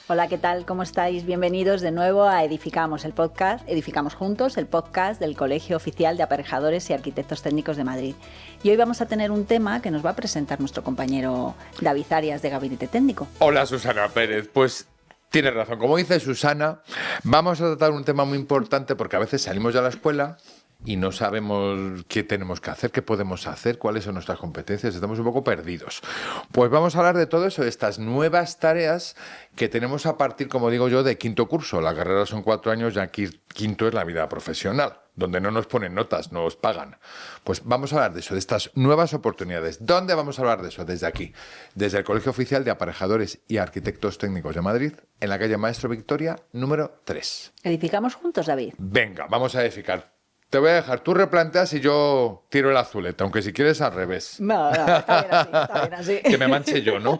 Hola, ¿qué tal? ¿Cómo estáis? Bienvenidos de nuevo a Edificamos, el podcast, Edificamos Juntos, el podcast del Colegio Oficial de Aparejadores y Arquitectos Técnicos de Madrid. Y hoy vamos a tener un tema que nos va a presentar nuestro compañero David Arias de Gabinete Técnico. Hola, Susana Pérez. Pues tienes razón. Como dice Susana, vamos a tratar un tema muy importante porque a veces salimos de la escuela y no sabemos qué tenemos que hacer, qué podemos hacer, cuáles son nuestras competencias, estamos un poco perdidos. Pues vamos a hablar de todo eso, de estas nuevas tareas que tenemos a partir, como digo yo, de quinto curso. La carrera son 4 años, ya quinto es la vida profesional, donde no nos ponen notas, no os pagan. Pues vamos a hablar de eso, de estas nuevas oportunidades. ¿Dónde vamos a hablar de eso? Desde aquí, desde el Colegio Oficial de Aparejadores y Arquitectos Técnicos de Madrid, en la calle Maestro Victoria, número 3. ¿Edificamos juntos, David? Venga, vamos a edificar. Te voy a dejar, tú replanteas y yo tiro el azulete, aunque si quieres al revés. No, está bien así. Que me manche yo, ¿no?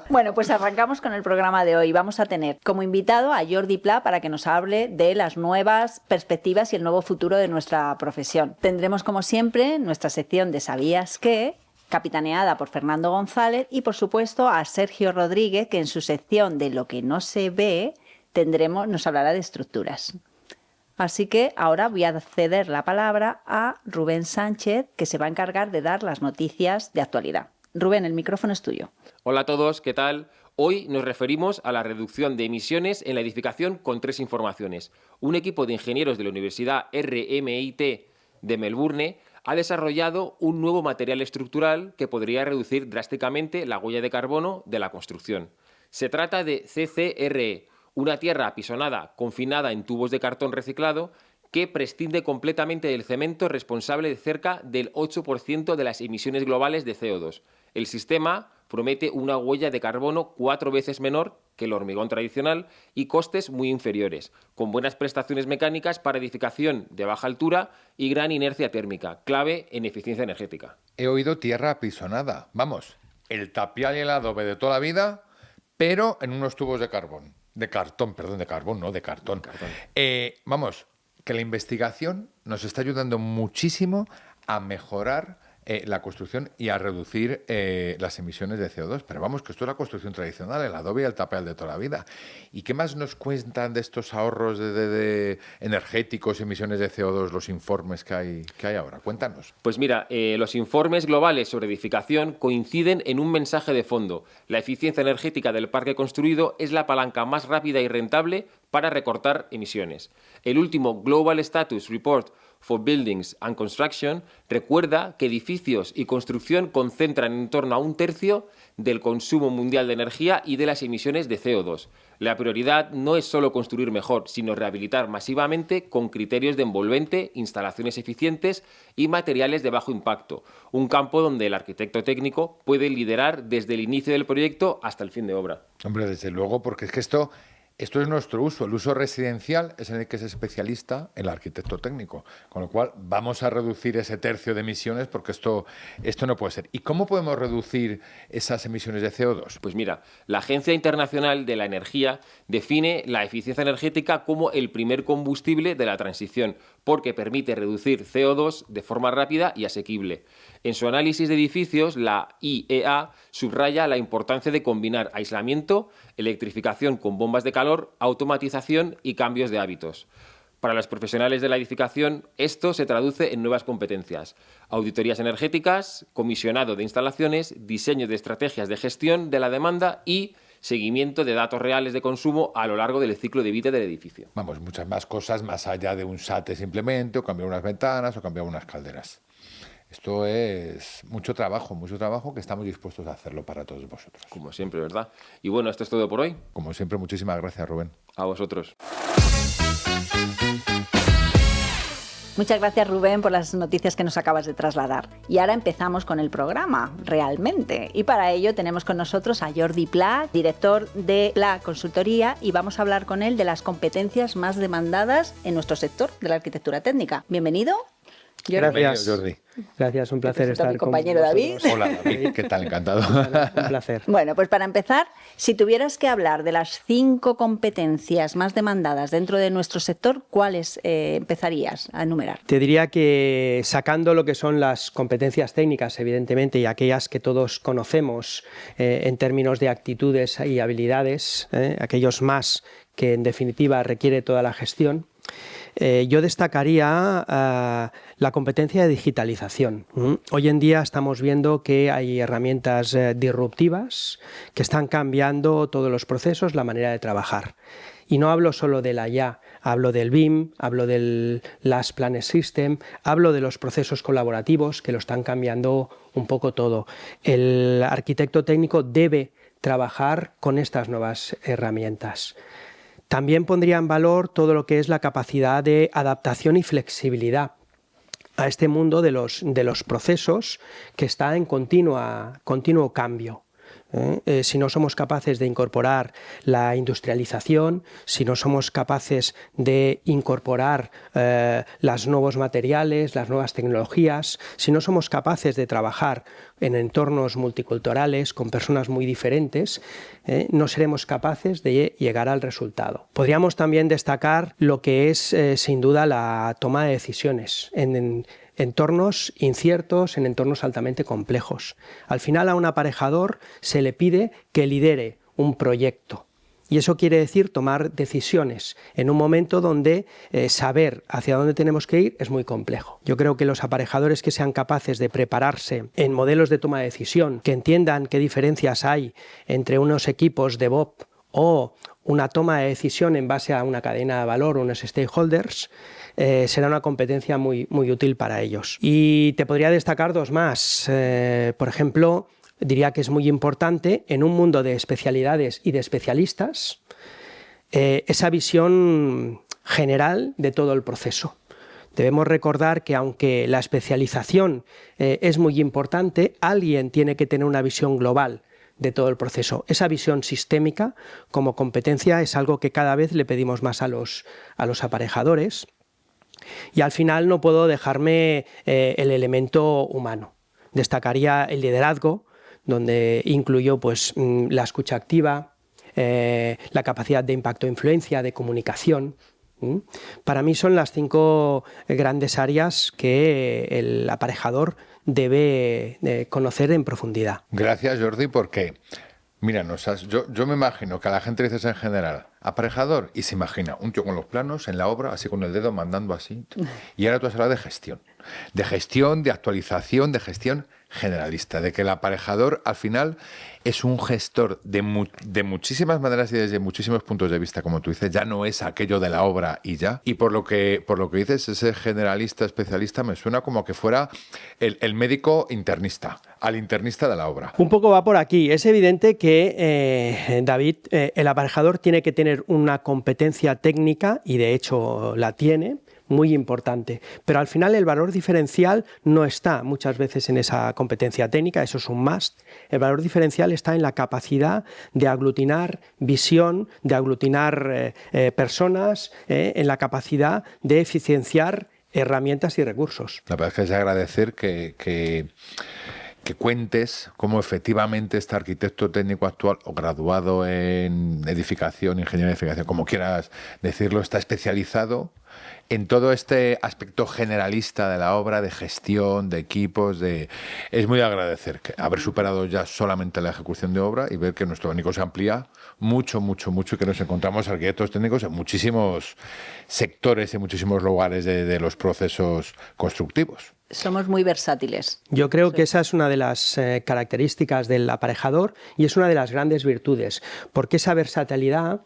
Bueno, pues arrancamos con el programa de hoy. Vamos a tener como invitado a Jordi Pla para que nos hable de las nuevas perspectivas y el nuevo futuro de nuestra profesión. Tendremos, como siempre, nuestra sección de ¿Sabías qué?, capitaneada por Fernando González, y, por supuesto, a Sergio Rodríguez, que en su sección de Lo que no se ve nos hablará de estructuras. Así que ahora voy a ceder la palabra a Rubén Sánchez, que se va a encargar de dar las noticias de actualidad. Rubén, el micrófono es tuyo. Hola a todos, ¿qué tal? Hoy nos referimos a la reducción de emisiones en la edificación con 3 informaciones. Un equipo de ingenieros de la Universidad RMIT de Melbourne ha desarrollado un nuevo material estructural que podría reducir drásticamente la huella de carbono de la construcción. Se trata de CCRE, una tierra apisonada confinada en tubos de cartón reciclado que prescinde completamente del cemento, responsable de cerca del 8% de las emisiones globales de CO2. El sistema promete una huella de carbono 4 veces menor que el hormigón tradicional y costes muy inferiores, con buenas prestaciones mecánicas para edificación de baja altura y gran inercia térmica, clave en eficiencia energética. He oído tierra apisonada. Vamos, el tapial y el adobe de toda la vida, pero en unos tubos de carbón. De cartón. Vamos, que la investigación nos está ayudando muchísimo a mejorar la construcción y a reducir las emisiones de CO2. Pero vamos, que esto es la construcción tradicional, el adobe y el tapial de toda la vida. ¿Y qué más nos cuentan de estos ahorros de energéticos, emisiones de CO2, los informes que hay ahora? Cuéntanos. Pues mira, los informes globales sobre edificación coinciden en un mensaje de fondo. La eficiencia energética del parque construido es la palanca más rápida y rentable para recortar emisiones. El último Global Status Report for Buildings and Construction recuerda que edificios y construcción concentran en torno a 1/3 del consumo mundial de energía y de las emisiones de CO2. La prioridad no es solo construir mejor, sino rehabilitar masivamente con criterios de envolvente, instalaciones eficientes y materiales de bajo impacto, un campo donde el arquitecto técnico puede liderar desde el inicio del proyecto hasta el fin de obra. Hombre, desde luego, porque es que esto es nuestro uso. El uso residencial es en el que es especialista el arquitecto técnico. Con lo cual, vamos a reducir ese tercio de emisiones porque esto no puede ser. ¿Y cómo podemos reducir esas emisiones de CO2? Pues mira, la Agencia Internacional de la Energía define la eficiencia energética como el primer combustible de la transición, porque permite reducir CO2 de forma rápida y asequible. En su análisis de edificios, la IEA subraya la importancia de combinar aislamiento, electrificación con bombas de calor, automatización y cambios de hábitos. Para los profesionales de la edificación, esto se traduce en nuevas competencias: auditorías energéticas, comisionado de instalaciones, diseño de estrategias de gestión de la demanda y seguimiento de datos reales de consumo a lo largo del ciclo de vida del edificio. Vamos, muchas más cosas más allá de un SAT simplemente, o cambiar unas ventanas o cambiar unas calderas. Esto es mucho trabajo que estamos dispuestos a hacerlo para todos vosotros. Como siempre, ¿verdad? Y bueno, esto es todo por hoy. Como siempre, muchísimas gracias, Rubén. A vosotros. Muchas gracias, Rubén, por las noticias que nos acabas de trasladar. Y ahora empezamos con el programa, realmente. Y para ello tenemos con nosotros a Jordi Pla, director de Pla Consultoría, y vamos a hablar con él de las competencias más demandadas en nuestro sector de la arquitectura técnica. Bienvenido. Jordi. Jordi. Gracias, un placer presento a estar mi con compañero vosotros. David. Hola David, ¿qué tal? Encantado. Un placer. Bueno, pues para empezar, si tuvieras que hablar de las 5 competencias más demandadas dentro de nuestro sector, ¿cuáles empezarías a enumerar? Te diría que sacando lo que son las competencias técnicas, evidentemente, y aquellas que todos conocemos en términos de actitudes y habilidades, aquellos más que en definitiva requiere toda la gestión, yo destacaría la competencia de digitalización. Hoy en día estamos viendo que hay herramientas disruptivas que están cambiando todos los procesos, la manera de trabajar. Y no hablo solo de la IA, hablo del BIM, hablo del Last Planet System, hablo de los procesos colaborativos que lo están cambiando un poco todo. El arquitecto técnico debe trabajar con estas nuevas herramientas. También pondría en valor todo lo que es la capacidad de adaptación y flexibilidad a este mundo de los procesos que está en continuo cambio. Si no somos capaces de incorporar la industrialización, si no somos capaces de incorporar los nuevos materiales, las nuevas tecnologías, si no somos capaces de trabajar en entornos multiculturales con personas muy diferentes, no seremos capaces de llegar al resultado. Podríamos también destacar lo que es sin duda la toma de decisiones en entornos inciertos, en entornos altamente complejos. Al final a un aparejador se le pide que lidere un proyecto. Y eso quiere decir tomar decisiones en un momento donde saber hacia dónde tenemos que ir es muy complejo. Yo creo que los aparejadores que sean capaces de prepararse en modelos de toma de decisión, que entiendan qué diferencias hay entre unos equipos de BOP o una toma de decisión en base a una cadena de valor, unos stakeholders, será una competencia muy, muy útil para ellos. Y te podría destacar 2 más. Por ejemplo, diría que es muy importante en un mundo de especialidades y de especialistas esa visión general de todo el proceso. Debemos recordar que aunque la especialización es muy importante, alguien tiene que tener una visión global de todo el proceso. Esa visión sistémica como competencia es algo que cada vez le pedimos más a los aparejadores. Y al final no puedo dejarme el elemento humano. Destacaría el liderazgo, donde incluyo pues, la escucha activa, la capacidad de impacto e influencia, de comunicación. Para mí son las 5 grandes áreas que el aparejador debe conocer en profundidad. Gracias, Jordi, porque mira, yo me imagino que a la gente le dices en general aparejador y se imagina un tío con los planos en la obra, así con el dedo mandando así. Y ahora tú has hablado de gestión, de actualización, de gestión generalista, de que el aparejador al final es un gestor de muchísimas maneras y desde muchísimos puntos de vista, como tú dices, ya no es aquello de la obra y ya. Y por lo que dices, ese generalista, especialista, me suena como que fuera el médico internista, al internista de la obra. Un poco va por aquí. Es evidente que, David, el aparejador tiene que tener una competencia técnica, y de hecho la tiene, muy importante. Pero al final el valor diferencial no está muchas veces en esa competencia técnica, eso es un must. El valor diferencial está en la capacidad de aglutinar visión, de aglutinar personas, en la capacidad de eficienciar herramientas y recursos. La verdad es que es agradecer que cuentes cómo efectivamente este arquitecto técnico actual o graduado en edificación, ingeniería de edificación, como quieras decirlo, está especializado en todo este aspecto generalista de la obra, de gestión, de equipos, es muy de agradecer que haber superado ya solamente la ejecución de obra y ver que nuestro abanico se amplía mucho, mucho, mucho y que nos encontramos arquitectos técnicos en muchísimos sectores y muchísimos lugares de los procesos constructivos. Somos muy versátiles. Yo creo que esa es una de las características del aparejador y es una de las grandes virtudes, porque esa versatilidad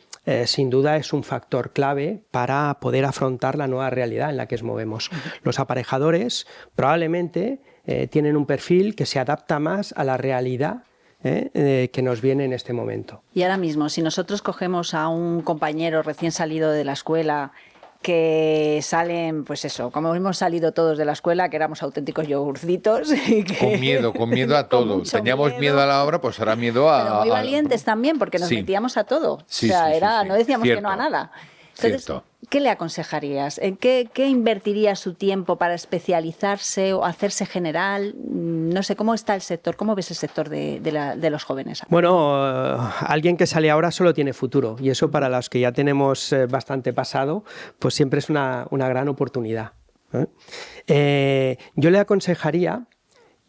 sin duda es un factor clave para poder afrontar la nueva realidad en la que nos movemos. Los aparejadores probablemente tienen un perfil que se adapta más a la realidad que nos viene en este momento. Y ahora mismo, si nosotros cogemos a un compañero recién salido de la escuela, que salen, pues eso, como hemos salido todos de la escuela, que éramos auténticos yogurcitos. Con miedo a todo. Teníamos miedo a la obra, pues ahora miedo a... Pero muy valientes también, porque nos metíamos a todo. Sí, o sea, sí, no decíamos cierto. que no a nada. Entonces, Cierto. ¿qué le aconsejarías? ¿En qué invertiría su tiempo para especializarse o hacerse general? No sé, ¿cómo está el sector? ¿Cómo ves el sector de los jóvenes? Bueno, alguien que sale ahora solo tiene futuro, y eso para los que ya tenemos bastante pasado, pues siempre es una gran oportunidad. Yo le aconsejaría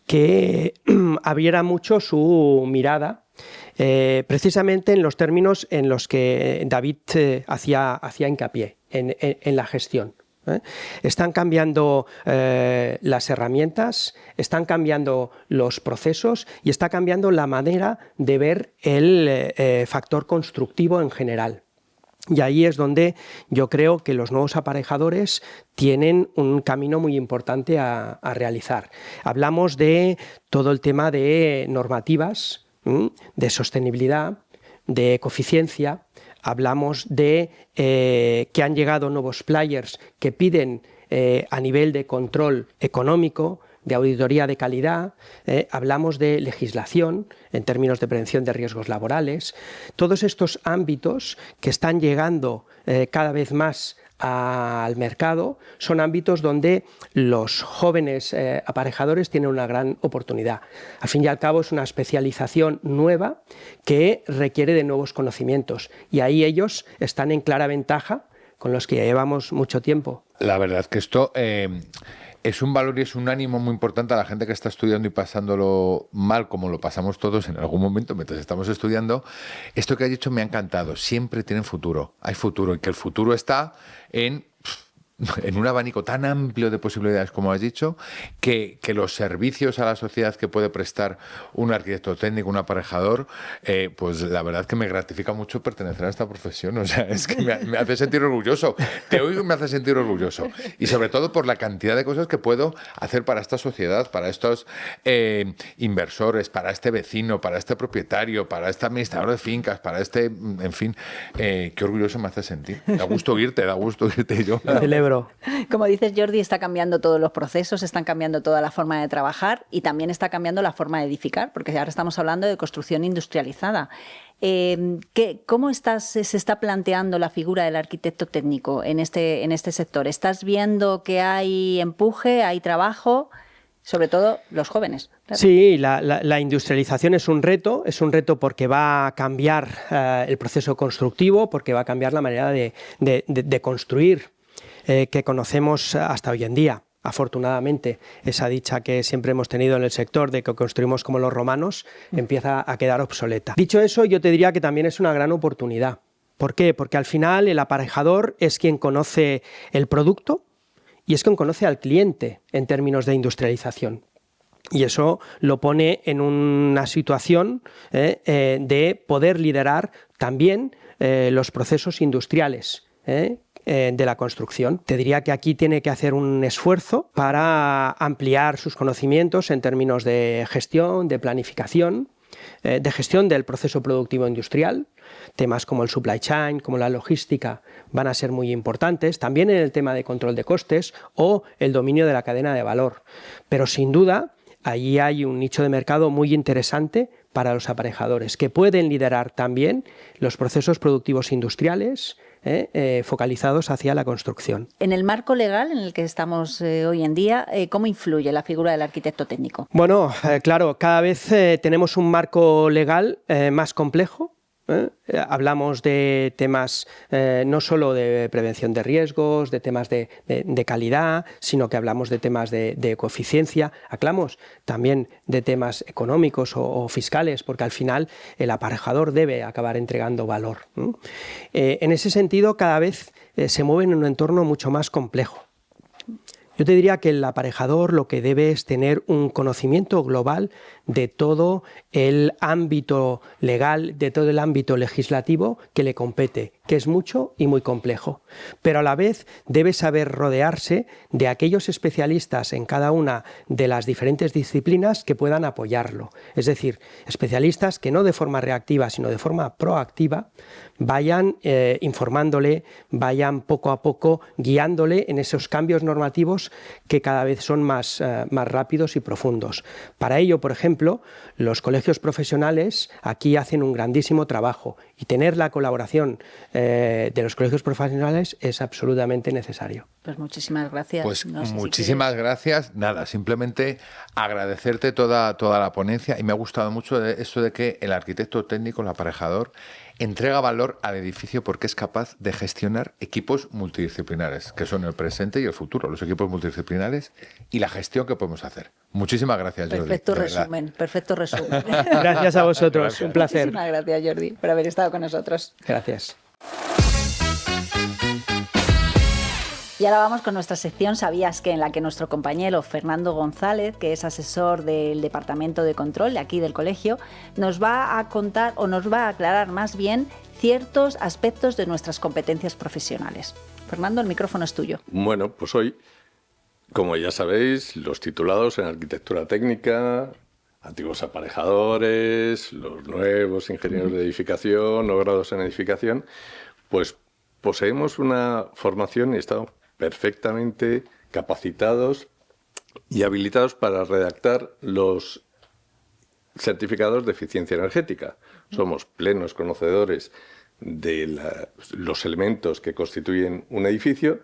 que abriera mucho su mirada, precisamente en los términos en los que David hacía hincapié, en la gestión. Están cambiando las herramientas, están cambiando los procesos y está cambiando la manera de ver el factor constructivo en general. Y ahí es donde yo creo que los nuevos aparejadores tienen un camino muy importante a realizar. Hablamos de todo el tema de normativas, de sostenibilidad, de eficiencia. Hablamos de que han llegado nuevos players que piden a nivel de control económico, de auditoría de calidad, hablamos de legislación en términos de prevención de riesgos laborales. Todos estos ámbitos que están llegando cada vez más al mercado son ámbitos donde los jóvenes aparejadores tienen una gran oportunidad. Al fin y al cabo es una especialización nueva que requiere de nuevos conocimientos y ahí ellos están en clara ventaja con los que ya llevamos mucho tiempo. La verdad es que esto es un valor y es un ánimo muy importante a la gente que está estudiando y pasándolo mal, como lo pasamos todos en algún momento mientras estamos estudiando. Esto que has dicho me ha encantado. Siempre tienen futuro. Hay futuro y que el futuro está en un abanico tan amplio de posibilidades, como has dicho, que los servicios a la sociedad que puede prestar un arquitecto técnico, un aparejador, pues la verdad que me gratifica mucho pertenecer a esta profesión. O sea, es que me hace sentir orgulloso. Te oigo y me hace sentir orgulloso. Y sobre todo por la cantidad de cosas que puedo hacer para esta sociedad, para estos inversores, para este vecino, para este propietario, para este administrador de fincas, para este, en fin, qué orgulloso me hace sentir. Da gusto oírte yo. Celebro. Como dices, Jordi, está cambiando todos los procesos, están cambiando toda la forma de trabajar y también está cambiando la forma de edificar, porque ahora estamos hablando de construcción industrializada. ¿Cómo se está planteando la figura del arquitecto técnico en este sector? ¿Estás viendo que hay empuje, hay trabajo? Sobre todo los jóvenes. Claro. Sí, la industrialización es un reto porque va a cambiar el proceso constructivo, porque va a cambiar la manera de construir que conocemos hasta hoy en día. Afortunadamente, esa dicha que siempre hemos tenido en el sector de que construimos como los romanos empieza a quedar obsoleta. Dicho eso, yo te diría que también es una gran oportunidad. ¿Por qué? Porque al final el aparejador es quien conoce el producto y es quien conoce al cliente en términos de industrialización. Y eso lo pone en una situación de poder liderar también los procesos industriales de la construcción. Te diría que aquí tiene que hacer un esfuerzo para ampliar sus conocimientos en términos de gestión, de planificación, de gestión del proceso productivo industrial. Temas como el supply chain, como la logística, van a ser muy importantes, también en el tema de control de costes o el dominio de la cadena de valor. Pero sin duda, allí hay un nicho de mercado muy interesante para los aparejadores, que pueden liderar también los procesos productivos industriales, focalizados hacia la construcción. En el marco legal en el que estamos hoy en día, ¿cómo influye la figura del arquitecto técnico? Bueno, claro, cada vez tenemos un marco legal más complejo. Hablamos de temas no solo de prevención de riesgos, de temas de calidad, sino que hablamos de temas de ecoeficiencia, hablamos también de temas económicos o fiscales, porque al final el aparejador debe acabar entregando valor. En ese sentido, cada vez se mueve en un entorno mucho más complejo. Yo te diría que el aparejador lo que debe es tener un conocimiento global de todo el ámbito legal, de todo el ámbito legislativo que le compete, que es mucho y muy complejo. Pero a la vez debe saber rodearse de aquellos especialistas en cada una de las diferentes disciplinas que puedan apoyarlo. Es decir, especialistas que no de forma reactiva, sino de forma proactiva, vayan informándole, vayan poco a poco guiándole en esos cambios normativos que cada vez son más rápidos y profundos. Para ello, por ejemplo, los colegios profesionales aquí hacen un grandísimo trabajo Y tener la colaboración de los colegios profesionales es absolutamente necesario. Pues muchísimas gracias. Pues No sé muchísimas gracias. Nada, simplemente agradecerte toda la ponencia, y me ha gustado mucho esto de que el arquitecto técnico, el aparejador, entrega valor al edificio porque es capaz de gestionar equipos multidisciplinares, que son el presente y el futuro, los equipos multidisciplinares y la gestión que podemos hacer. Muchísimas gracias, Jordi. Perfecto resumen, perfecto resumen. Gracias a vosotros, Gracias. un placer. Muchísimas gracias, Jordi, por haber estado con nosotros. Gracias. Y ahora vamos con nuestra sección ¿Sabías qué?, en la que nuestro compañero Fernando González, que es asesor del Departamento de Control de aquí del colegio, nos va a contar, o nos va a aclarar más bien, ciertos aspectos de nuestras competencias profesionales. Fernando, el micrófono es tuyo. Bueno, pues hoy, como ya sabéis, los titulados en arquitectura técnica, antiguos aparejadores, los nuevos ingenieros de edificación o grados en edificación, pues poseemos una formación y estamos perfectamente capacitados y habilitados para redactar los certificados de eficiencia energética. Somos plenos conocedores de los elementos que constituyen un edificio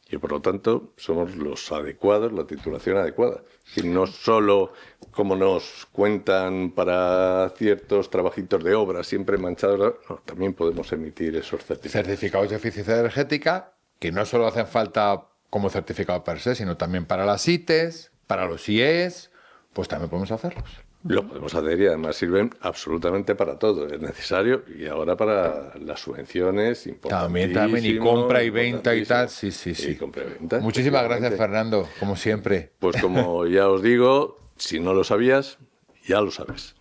y, por lo tanto, somos los adecuados, la titulación adecuada. Y no solo, como nos cuentan para ciertos trabajitos de obra, siempre manchados, no, también podemos emitir esos certificados. Certificados de eficiencia energética, que no solo hacen falta como certificado per se, sino también para las ITES, para los IES, pues también podemos hacerlos. Lo podemos hacer y además sirven absolutamente para todo. Es necesario, y ahora para las subvenciones, También, y compra y venta y tal. Sí. Y compra y venta. Muchísimas gracias, Fernando, como siempre. Pues como ya os digo, si no lo sabías, ya lo sabes.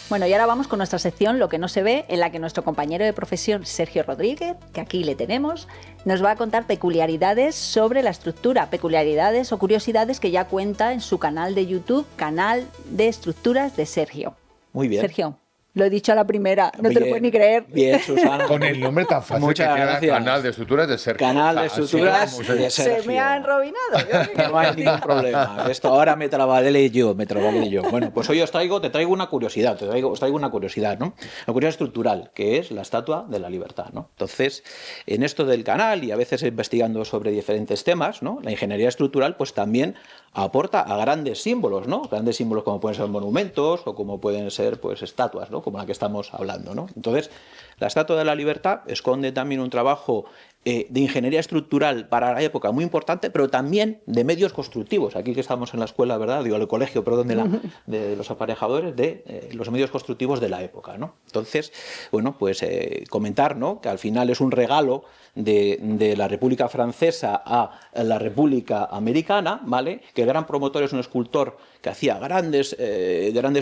Bueno, y ahora vamos con nuestra sección Lo que no se ve, en la que nuestro compañero de profesión, Sergio Rodríguez, que aquí le tenemos, nos va a contar peculiaridades sobre la estructura, peculiaridades o curiosidades que ya cuenta en su canal de YouTube, Canal de Estructuras de Sergio. Muy bien. Sergio, lo he dicho a la primera, no te lo Bien, puedes ni creer. Bien, Susana. Con el nombre tan fácil Muchas que tiene el gracias. Canal de Estructuras de Sergio. Canal de Así Estructuras como se- de Sergio. Se me ha enrobinado. No hay ningún problema. Esto ahora me trabalé yo. Bueno, pues hoy te traigo una curiosidad, os traigo una curiosidad, ¿no? Una curiosidad estructural, que es la Estatua de la Libertad, ¿no? Entonces, en esto del canal y a veces investigando sobre diferentes temas, ¿no? La ingeniería estructural, pues también aporta a grandes símbolos, ¿no? Grandes símbolos como pueden ser monumentos o como pueden ser, pues, estatuas, ¿no? Como la que estamos hablando, ¿no? Entonces, la Estatua de la Libertad esconde también un trabajo de ingeniería estructural para la época muy importante, pero también de medios constructivos. Aquí que estamos en la escuela, ¿verdad? Digo, el colegio, perdón, de los aparejadores, de los medios constructivos de la época, ¿no? Entonces, bueno, pues comentar, ¿no? Que al final es un regalo de la República Francesa a la República Americana, ¿vale? Que el gran promotor es un escultor que hacía grandes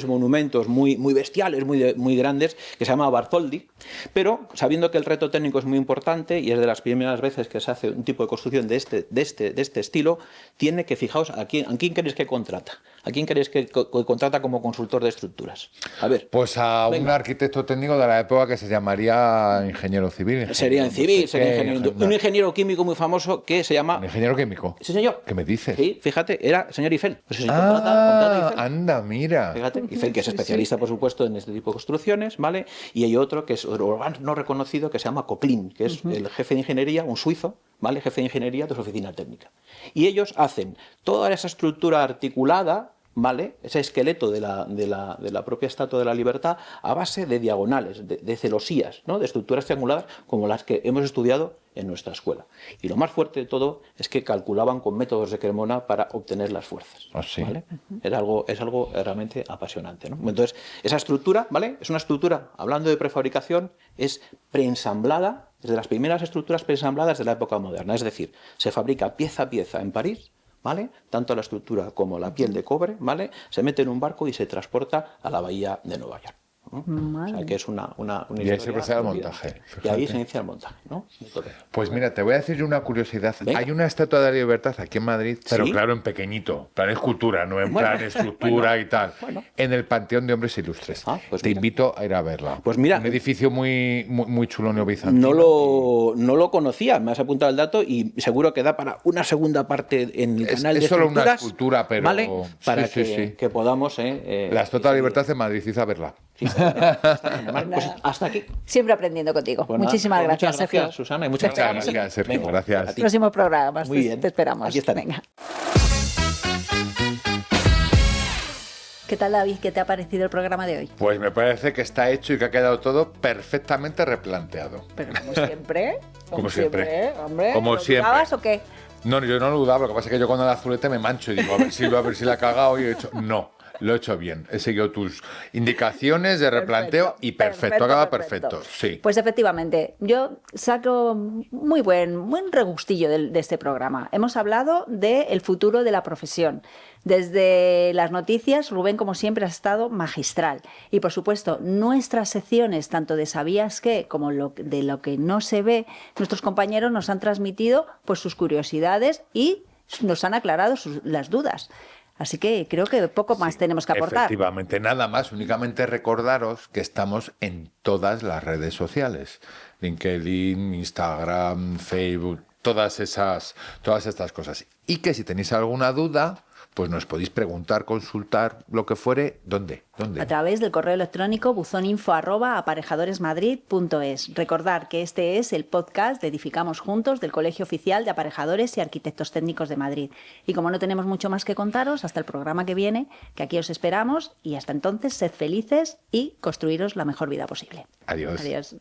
monumentos muy bestiales, muy grandes, que se llama Bartholdi, pero sabiendo que el reto técnico es muy importante y es de las primeras veces que se hace un tipo de construcción de este estilo, tiene que, fijaos, ¿a quién queréis que contrata? ¿A quién queréis que contrata como consultor de estructuras? A ver. Pues a un arquitecto técnico de la época que se llamaría ingeniero civil. Sería un ingeniero químico muy famoso que se llama... ¿Un ingeniero químico? Sí, señor. ¿Qué me dices? Sí, fíjate, era señor Eiffel. Pues contrata Eiffel. Anda, mira. Fíjate, Eiffel, que es especialista, por supuesto, en este tipo de construcciones, ¿vale? Y hay otro que es no reconocido, que se llama Coplin, que es el jefe de ingeniería, un suizo, ¿vale? Jefe de ingeniería de su oficina técnica. Y ellos hacen toda esa estructura articulada, ¿vale? Ese esqueleto de la propia Estatua de la Libertad a base de diagonales, de celosías, ¿no? De estructuras trianguladas como las que hemos estudiado en nuestra escuela. Y lo más fuerte de todo es que calculaban con métodos de Cremona para obtener las fuerzas. ¿Ah, sí? ¿Vale? Es algo realmente apasionante, ¿no? Entonces, esa estructura, ¿vale? Es una estructura, hablando de prefabricación, es preensamblada, es de las primeras estructuras preensambladas de la época moderna. Es decir, se fabrica pieza a pieza en París, ¿vale? Tanto la estructura como la piel de cobre, ¿vale? Se mete en un barco y se transporta a la bahía de Nueva York, ¿no? O sea, que es una Y ahí se procede al montaje. Y ahí Fíjate. se inicia el montaje, ¿no? Pues mira, te voy a decir una curiosidad. Venga. Hay una Estatua de la Libertad aquí en Madrid, pero ¿Sí? claro, en pequeñito, plan escultura, no en Bueno. plan estructura y tal. Bueno. En el Panteón de Hombres Ilustres. Pues te mira. invito a ir a verla. Pues mira. Un edificio muy chulo neobizantino. No lo conocía, me has apuntado el dato y seguro que da para una segunda parte en el canal de es solo una estructuras, escultura, pero... ¿vale? Para sí, sí. que podamos... La Estatua de la Libertad en Madrid, hice a verla. Sí, está fenomenal. Pues hasta aquí. Siempre aprendiendo contigo. Pues nada, Muchísimas pues gracias, muchas Sergio. gracias, Susana, y muchas Muchas gracias. gracias, Sergio. Venga, Gracias. a ti. Próximo programa. Muy bien. Te esperamos. Aquí estaré. Venga. ¿Qué tal, David? ¿Qué te ha parecido el programa de hoy? Pues me parece que está hecho y que ha quedado todo perfectamente replanteado. Pero como siempre. Como siempre. Hombre, Como ¿lo siempre. dudabas o qué? No, yo no lo dudaba, lo que pasa es que yo cuando el azulete me mancho y digo, a ver si la he cagado y he hecho... No, lo he hecho bien. He seguido tus indicaciones de replanteo y perfecto, acaba perfecto. Sí. Pues efectivamente, yo saco muy buen regustillo de este programa. Hemos hablado del futuro de la profesión. Desde las noticias, Rubén, como siempre, ha estado magistral. Y, por supuesto, nuestras secciones, tanto de Sabías qué como de lo que no se ve, nuestros compañeros nos han transmitido pues, sus curiosidades y nos han aclarado las dudas. Así que creo que poco más tenemos que aportar. Efectivamente, nada más. Únicamente recordaros que estamos en todas las redes sociales. LinkedIn, Instagram, Facebook, todas estas cosas. Y que si tenéis alguna duda, pues nos podéis preguntar, consultar, lo que fuere. ¿Dónde? A través del correo electrónico buzoninfo@aparejadoresmadrid.es. Recordar que este es el podcast de Edificamos Juntos del Colegio Oficial de Aparejadores y Arquitectos Técnicos de Madrid. Y como no tenemos mucho más que contaros, hasta el programa que viene, que aquí os esperamos y hasta entonces, sed felices y construiros la mejor vida posible. Adiós. Adiós.